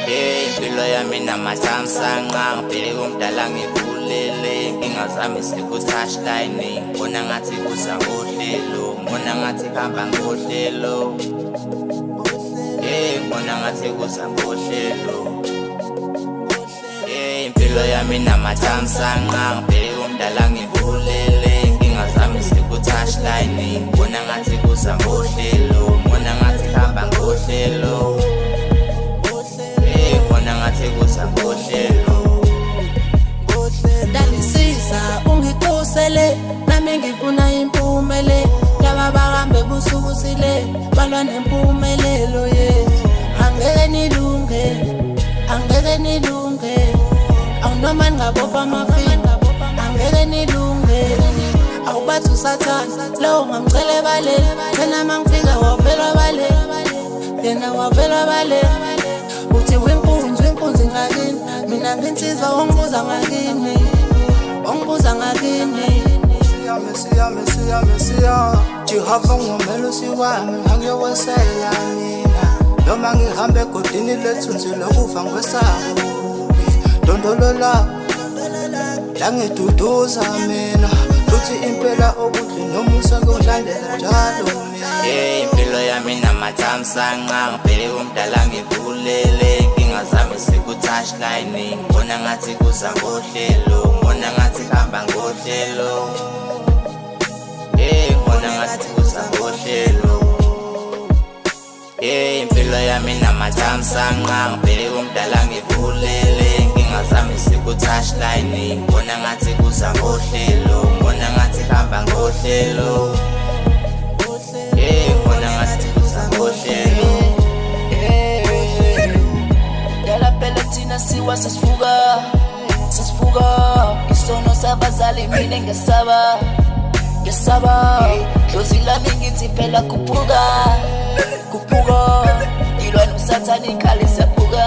Impilo yami namathamsanqa ngibheke umdala ngivulele inkinga zami siku-touchline ngibona ngathi kuza ngohlelo ngibona ngathi kuhamba ngohlelo ngibona ngathi kuza ngohlelo impilo yami namathamsanqa ngibheke umdala ngivulele inkinga zami siku-touchline ngibona ngathi kuza ngohlelo ngibona ngathi kuhamba ngohlelo Ndalisiza ungikhusele nami ngifuna impumele laba bahambe busukuzile balwa nempumelelo yethu angeke nilunge awunoma ngabopha amafini angeke nilunge awubathi usathana lowo ngamcele balele yena mangifika wavela balele yena wavela balele uthi winkunzi ngakini mina nginsizwa ongibuza ngakini Mesiya Jehova ngumelusi wami angiyowesela mina noma ngihambe egodini lethunzi lokufa ngwesakubi dondolola langiduduza mina futhi impela okuhle nomusa ngondlandela njalo mina impilo yami namathamsanqa ngibheke umdala ngivulele inkinga zami siku-touchline ngibona ngathi kuza ngohlelo ngibona ngathi kuhamba ngohlelo ngibona ngathi kuza ngohlelo impilo yami namathamsanqa ngibheke umdala ngivulele inkinga zami siku-touchline ngibona ngathi kuza ngohlelo ngibona ngathi kuhamba ngohlelo ngibona ngathi kuza ngohlelo Yala phela thina siwa sesifuka isono sabazali mina ngesaba dlozi lami ngithi phela kuphuka ilwa nosathane ikhali sephuka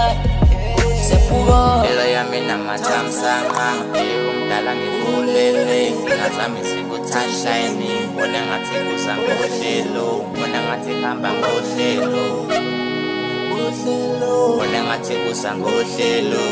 impilo yami namathamsanqa ngibheke umdala ngivulele inkinga zami siku-touchline ngibona ngathi kuza ngohlelo ngibona ngathi kuhamba ngohlelo ngibona ngathi kuza ngohlelo